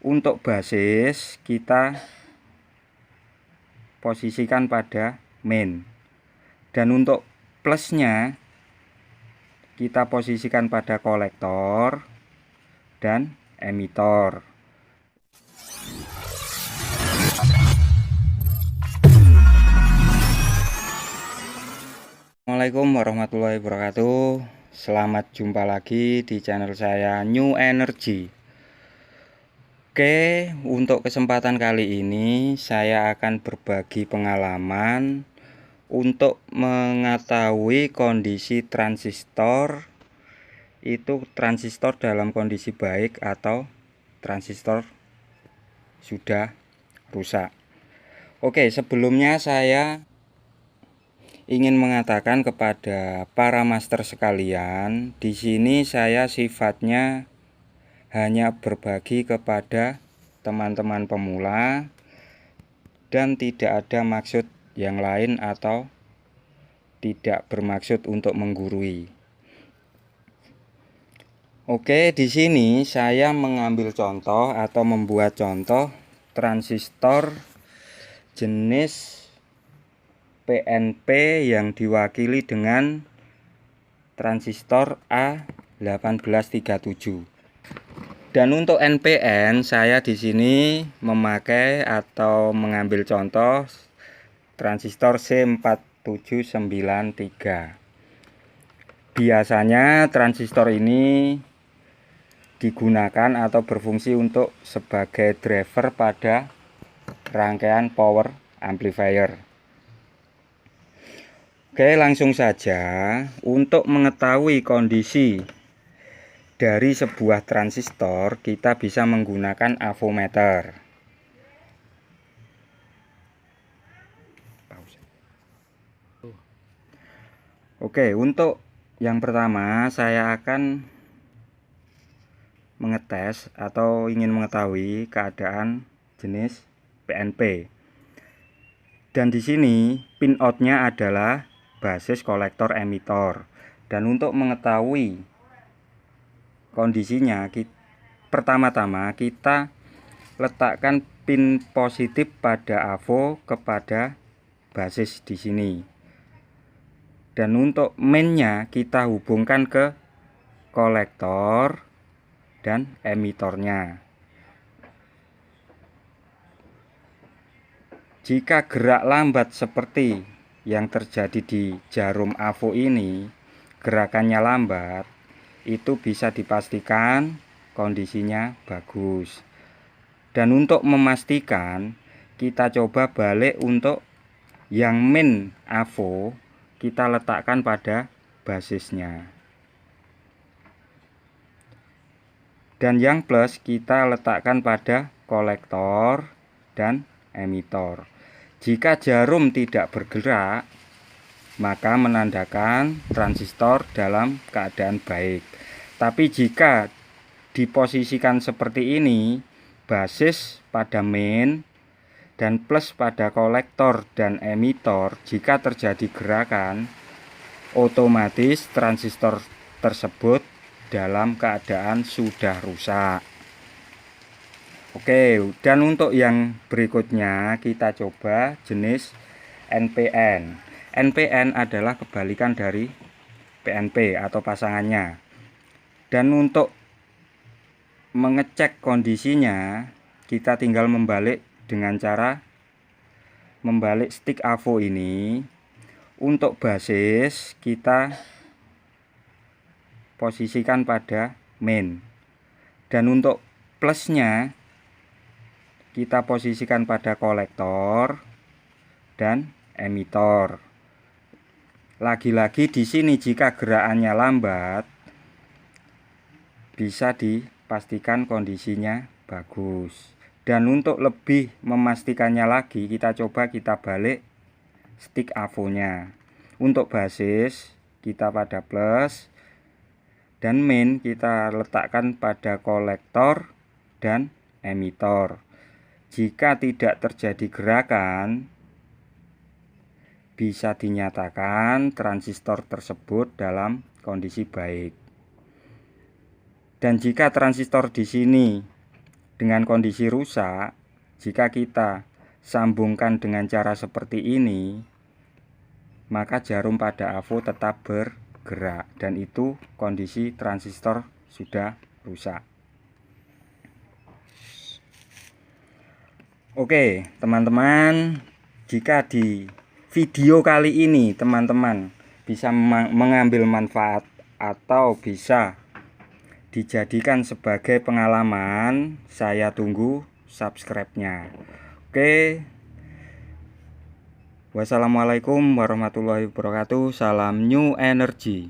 Untuk basis kita posisikan pada main, dan untuk plusnya kita posisikan pada kolektor dan emitor. Assalamualaikum warahmatullahi wabarakatuh. Selamat jumpa lagi di channel saya New Energy. Oke, untuk kesempatan kali ini saya akan berbagi pengalaman untuk mengetahui kondisi transistor, itu transistor dalam kondisi baik atau transistor sudah rusak. Oke, sebelumnya saya ingin mengatakan kepada para master sekalian, di sini saya sifatnya hanya berbagi kepada teman-teman pemula dan tidak ada maksud yang lain atau tidak bermaksud untuk menggurui. Oke, di sini saya mengambil contoh atau membuat contoh transistor jenis PNP yang diwakili dengan transistor A1837. Dan untuk NPN saya di sini memakai atau mengambil contoh transistor C4793. Biasanya transistor ini digunakan atau berfungsi untuk sebagai driver pada rangkaian power amplifier. Oke, langsung saja. Untuk mengetahui kondisi dari sebuah transistor, kita bisa menggunakan avometer. Oke, untuk yang pertama saya akan mengetes atau ingin mengetahui keadaan jenis PNP. Dan di sini pin outnya adalah basis kolektor emitor. Dan untuk mengetahui kondisinya, pertama-tama kita letakkan pin positif pada avo kepada basis di sini. Dan untuk mainnya kita hubungkan ke kolektor dan emitornya. Jika gerak lambat seperti yang terjadi di jarum avo ini, gerakannya lambat, itu bisa dipastikan kondisinya bagus. Dan untuk memastikan, kita coba balik untuk yang main avo, kita letakkan pada basisnya. Dan yang plus kita letakkan pada kolektor dan emitor. Jika jarum tidak bergerak, maka menandakan transistor dalam keadaan baik. Tapi jika diposisikan seperti ini, basis pada main dan plus pada kolektor dan emitor, jika terjadi gerakan, otomatis transistor tersebut dalam keadaan sudah rusak. Oke, dan untuk yang berikutnya kita coba jenis NPN. NPN adalah kebalikan dari PNP atau pasangannya. Dan untuk mengecek kondisinya, kita tinggal membalik dengan cara membalik stick avo ini. Untuk basis kita posisikan pada main, dan untuk plusnya kita posisikan pada kolektor dan emitor. Lagi-lagi di sini jika gerakannya lambat, bisa dipastikan kondisinya bagus. Dan untuk lebih memastikannya lagi, kita coba kita balik stick avonya. Untuk basis kita pada plus, dan main kita letakkan pada kolektor dan emitor. Jika tidak terjadi gerakan, bisa dinyatakan transistor tersebut dalam kondisi baik. Dan jika transistor di sini Dengan kondisi rusak, jika kita sambungkan dengan cara seperti ini, maka jarum pada AVO tetap bergerak, dan itu kondisi transistor sudah rusak. Oke, teman-teman, jika di video kali ini teman-teman bisa mengambil manfaat atau bisa dijadikan sebagai pengalaman, saya tunggu subscribe-nya. Oke. Wassalamualaikum warahmatullahi wabarakatuh. Salam New Energy.